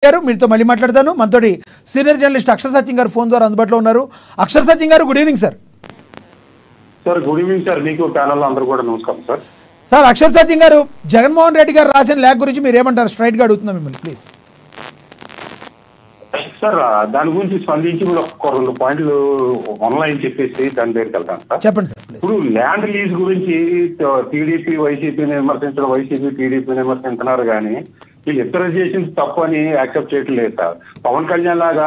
గారు మీతో మళ్ళీ మాట్లాడతాను. మనతోటి సీనియర్ జర్నలిస్ట్ అక్షర్ సచిన్ గారు ఫోన్ ద్వారా అందుబాటులో ఉన్నారు. అక్షర్ సచిన్ గారు, good evening sir. Sir good evening sir. మీకు ప్యానల్ అందరూ కూడా నమస్కారం సార్. సార్, అక్షర్ సచిన్ గారు, జగన్మోహన్ రెడ్డి గారు రాసిన లేఖ గురించి మీరు ఏమంటారు? స్ట్రైట్ గా అడుగుతున్నా మిమ్మల్ని, ప్లీజ్. సార్ దాని గురించి స్పందించి ఒక రెండు పాయింట్లు ఆన్లైన్ చెప్పేసి దాని దగ్గరికి వెళ్తాను సార్. చెప్పండి సార్. ఇప్పుడు ల్యాండ్ లీజ్ గురించి టీడీపీ వైసీపీని విమర్శించడం, వైసీపీ టీడీపీని విమర్శించున్నారు కానీ వీళ్ళు ఇతర చేసిన తప్పు అని యాక్సెప్ట్ చేయటం లేదు సార్. పవన్ కళ్యాణ్ లాగా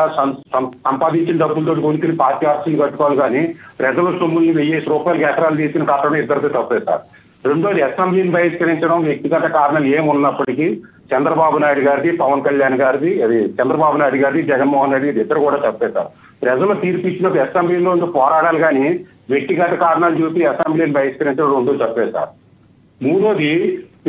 సంపాదించిన డబ్బులతో కొనుక్కుని పార్టీ ఆఫీసులు కట్టుకోవాలి కానీ ప్రజల సొమ్ముల్ని 1000 రూపాయలకి ఎకరాలు తీసుకుని కట్టడం ఇద్దరితో తప్పే సార్. రెండోది, అసెంబ్లీని బహిష్కరించడం వ్యక్తిగత కారణాలు ఏమున్నప్పటికీ చంద్రబాబు నాయుడు గారిది, పవన్ కళ్యాణ్ గారిది, అది చంద్రబాబు నాయుడు గారిది, జగన్మోహన్ రెడ్డి ఇద్దరు కూడా తప్పే సార్. ప్రజలు తీర్పు ఇచ్చినప్పుడు అసెంబ్లీలో పోరాడాలి కానీ వ్యక్తిగత కారణాలు చూపి అసెంబ్లీని బహిష్కరించడం రెండో తప్పే సార్. మూడోది,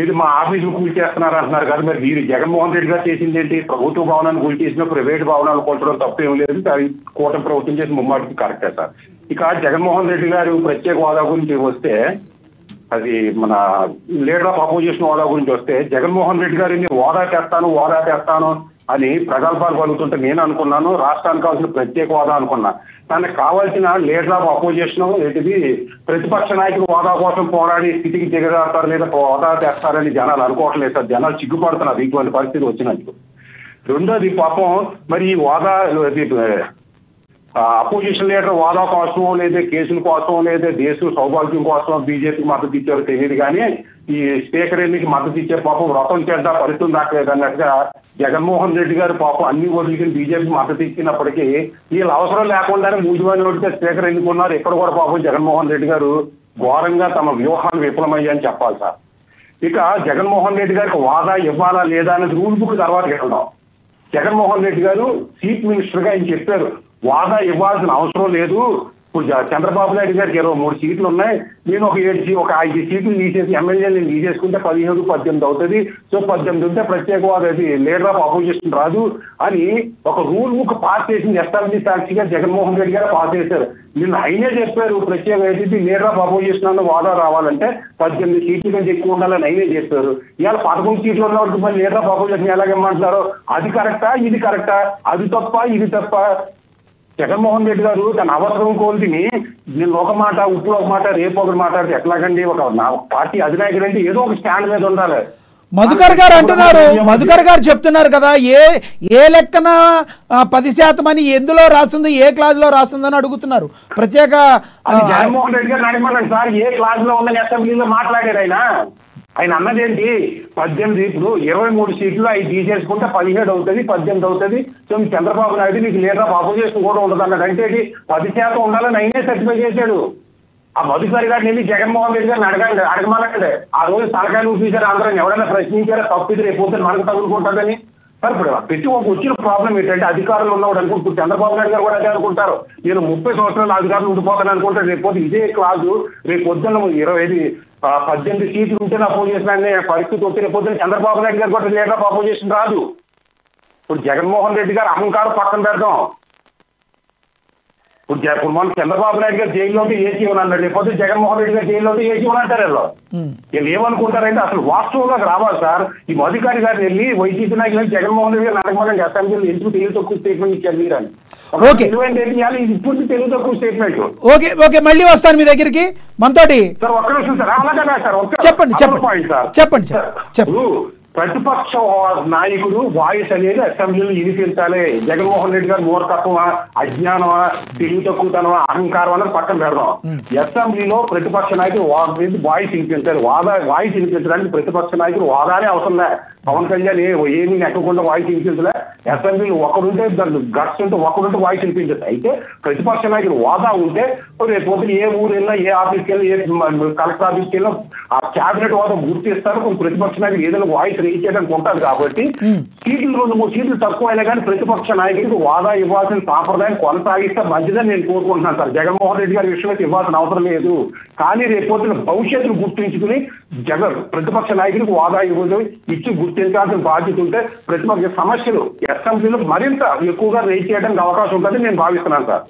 ఇది మా ఆఫీసులు కూల్ చేస్తున్నారు అంటున్నారు కదా, మరి మీరు జగన్మోహన్ రెడ్డి గారు చేసింది ఏంటి? ప్రభుత్వ భవనాన్ని కూల్ చేసిన ప్రైవేట్ భవనాలు కూల్చడం తప్పేం లేదు. అది కూటమి ప్రభుత్వం చేసిన ముమ్మాటికి కరెక్టే సార్. ఇక జగన్మోహన్ రెడ్డి గారు ప్రత్యేక హోదా గురించి వస్తే, అది మన లీడర్ ఆఫ్ అపోజిషన్ హోదా గురించి వస్తే, జగన్మోహన్ రెడ్డి గారిని హోదా తెస్తాను అని ప్రగల్భాలు పలుకుతుంటే నేను అనుకున్నాను రాష్ట్రానికి కావాల్సిన ప్రత్యేక హోదా అనుకున్నా. తనకు కావాల్సిన లీడర్ ఆఫ్ అపోజిషన్ ఏంటిది, ప్రతిపక్ష నాయకులు హోదా కోసం పోరాడి స్థితికి దిగజారుతారు లేదా హోదా తెస్తారని జనాలు అనుకోవట్లేదు సార్. జనాలు సిగ్గుపడుతున్నారు ఇటువంటి పరిస్థితి వచ్చినందుకు. రెండోది, పాపం మరి ఈ హోదా అపోజిషన్ లీడర్ హోదా కోసమో లేదా కేసుల కోసమో లేదా దేశ సౌభాగ్యం కోసమో బీజేపీ మద్దతు ఇచ్చారో తెలియదు కానీ ఈ స్పీకర్ ఎన్నిక మద్దతు ఇచ్చారు. పాపం వ్రతం చేద్దా ఫలితం రాకలేదు అన్నట్టుగా జగన్మోహన్ రెడ్డి గారు పాపం అన్ని వదిలికి బీజేపీ మద్దతు ఇచ్చినప్పటికీ వీళ్ళు అవసరం లేకుండానే మూజువాని ఓడితే స్పీకర్ ఎన్నుకున్నారు. ఇక్కడ కూడా పాపం జగన్మోహన్ రెడ్డి గారు ఘోరంగా తమ వ్యూహాలు విఫలమయ్యాయని చెప్పాలి సార్. ఇక జగన్మోహన్ రెడ్డి గారికి హోదా ఇవ్వాలా లేదా అనేది రూల్ బుక్ తర్వాత వెళ్దాం. జగన్మోహన్ రెడ్డి గారు చీఫ్ మినిస్టర్ గా ఆయన చెప్పారు హోదా ఇవ్వాల్సిన అవసరం లేదు. ఇప్పుడు చంద్రబాబు నాయుడు గారికి 23 సీట్లు ఉన్నాయి, నేను ఒక 5 సీట్లు తీసేసి ఎమ్మెల్యేలు తీసేసుకుంటే 17-18 అవుతుంది. సో 18 ఉంటే ప్రత్యేక హోదా లీడర్ ఆఫ్ అపోజిషన్ రాదు అని ఒక రూల్ బుక్ పాస్ చేసింది ఎస్ఎల్బీ సాక్షిగా జగన్మోహన్ రెడ్డి గారు పాస్ చేశారు. నిన్న ఆయనే చెప్పారు ప్రత్యేక లీడర్ ఆఫ్ అపోజిషన్ అన్న హోదా రావాలంటే 18 సీట్లు కంటే ఎక్కువ ఉండాలని ఆయనే చెప్పారు. ఇవాళ 11 సీట్లు ఉన్న వాటికి మళ్ళీ లీడర్ ఆఫ్ అపోజిషన్ ఎలాగేమంటున్నారు? అది కరెక్టా ఇది కరెక్టా? అది తప్ప ఇది తప్ప? జగన్మోహన్ రెడ్డి గారు తన అవసరం కోల్తిని నేను ఒక మాట ఇప్పుడు ఒక మాట రేపు ఒకటి మాట్లాడితే ఎట్లాగండి? ఒక పార్టీ అధినాయకుడు అంటే ఏదో ఒక స్టాండ్ మీద ఉండాలి. మధుకర్ గారు అంటున్నారు, మధుకర్ గారు చెప్తున్నారు కదా, ఏ లెక్కన 10% అని ఎందులో రాస్తుంది, ఏ క్లాజ్ లో రాస్తుందని అడుగుతున్నారు. ప్రత్యేక జగన్మోహన్ రెడ్డి గారు అడగమన్నాడు సార్, ఏ క్లాజ్ లో ఉందని అసెంబ్లీలో మాట్లాడారు ఆయన అన్నదేంటి? 18 ఇప్పుడు 23 సీట్లు అవి తీసేసుకుంటే 17 అవుతుంది, 18 అవుతుంది. సో చంద్రబాబు నాయుడు నీకు లీడర్ ఆఫ్ అపోజిషన్ కూడా ఉండదు అన్నాడు. అంటే 10% ఉండాలని ఆయనే సర్టిఫై చేశాడు. ఆ మధుకర్ గారిని వెళ్ళి జగన్మోహన్ రెడ్డి గారిని అడగమనండి. ఆ రోజు తలకాయలు ఊపించారు, అందరం ఎవరైనా ప్రశ్నించారో తప్పితే రేపు పొద్దున మనకు తగులుకుంటుందని. సార్ ఇప్పుడు ప్రతి ఒక్క వచ్చిన ప్రాబ్లం ఏంటంటే అధికారులు ఉన్నవాడు అనుకుంటారు, చంద్రబాబు నాయుడు గారు కూడా అదే అనుకుంటారు, నేను 30 సంవత్సరాలు అధికారులు ఉండిపోతాను అనుకుంటారు. రేపు పొద్దు ఇదే క్లాజు రేపు పొద్దున్న 18 సీట్లు ఉంటే అపోజిషన్ అనే పరిస్థితి వచ్చి రేపు పొద్దున్న చంద్రబాబు నాయుడు గారు కూడా లీడర్ ఆఫ్ అపోజిషన్ రాదు. ఇప్పుడు జగన్మోహన్ రెడ్డి గారు అహంకారం పక్కన పెడదాం. ఇప్పుడు మనం చంద్రబాబు నాయుడు గారు జైల్లో ఉంటే ఏసీ ఇవ్వనన్నాడు, లేకపోతే జగన్మోహన్ రెడ్డి గారు జైల్లో ఉంటే ఏసీ ఇవ్వనంటారు. వీళ్ళు ఏమనుకుంటారంటే అసలు వాస్తవంలోకి రావాలి సార్. ఈ మధుకారి గారిని వెళ్ళి వైసీపీ నాయకులు జగన్మోహన్ రెడ్డి గారు అడగమని అసెంబ్లీలో ఎందుకు తెలుగు తక్కువ స్టేట్మెంట్ ఇచ్చారు మీరు అని. ఇప్పుడు తెలుగు తక్కువ స్టేట్మెంట్. ఓకే, మళ్ళీ వస్తాను మీ దగ్గరికి. మనతోటి సార్ ఒక్క నిమిషం సార్, అలాగే సార్ చెప్పండి. ప్రతిపక్ష నాయకుడు వాయిస్ అనేది అసెంబ్లీలో వినిపించాలి. జగన్మోహన్ రెడ్డి గారు మూర్ఖత్వమా, అజ్ఞానమా, తెలివి తక్కువతనమా, అహంకారం అనేది పక్కన పెడదాం. అసెంబ్లీలో ప్రతిపక్ష నాయకుడు వాయిస్ వినిపించాలి. వాయిస్ వినిపించడానికి ప్రతిపక్ష నాయకుడు హోదానే అవసరం లే. పవన్ కళ్యాణ్ ఏమీ నెక్కకుండా వాయిస్ వినిపించలే. అసెంబ్లీలో ఒకడుంటే గట్స్ ఉంటే ఒకడుంటే వాయిస్ వినిపించదు. అయితే ప్రతిపక్ష నాయకుడు హోదా ఉంటే రేపు పొద్దున ఏ ఊరు వెళ్ళినా, ఏ ఆఫీస్కి వెళ్ళి, ఏ కలెక్టర్ ఆఫీస్కి వెళ్ళినా ఆ క్యాబినెట్ హోదా గుర్తిస్తారు. ప్రతిపక్ష నాయకుడు ఏదైనా వాయిస్ రేజ్ చేయడానికి ఉంటుంది కాబట్టి సీట్లు 2-3 సీట్లు తక్కువ అయినా కానీ ప్రతిపక్ష నాయకుడికి హోదా ఇవ్వాల్సిన సాంప్రదాయం కొనసాగిస్తే మంచిదని నేను కోరుకుంటున్నాను సార్. జగన్మోహన్ రెడ్డి గారి విషయంలో ఇవ్వాల్సిన అవసరం లేదు. కానీ రేపు పొద్దున భవిష్యత్తును గుర్తించుకుని ప్రతిపక్ష నాయకుడికి హోదా ఇచ్చి గుర్తించాల్సిన బాధ్యత ఉంటే ప్రతిపక్ష సమస్యలు అసెంబ్లీలో మరింత ఎక్కువగా రేజ్ చేయడానికి అవకాశం ఉంటుందని నేను భావిస్తున్నాను సార్.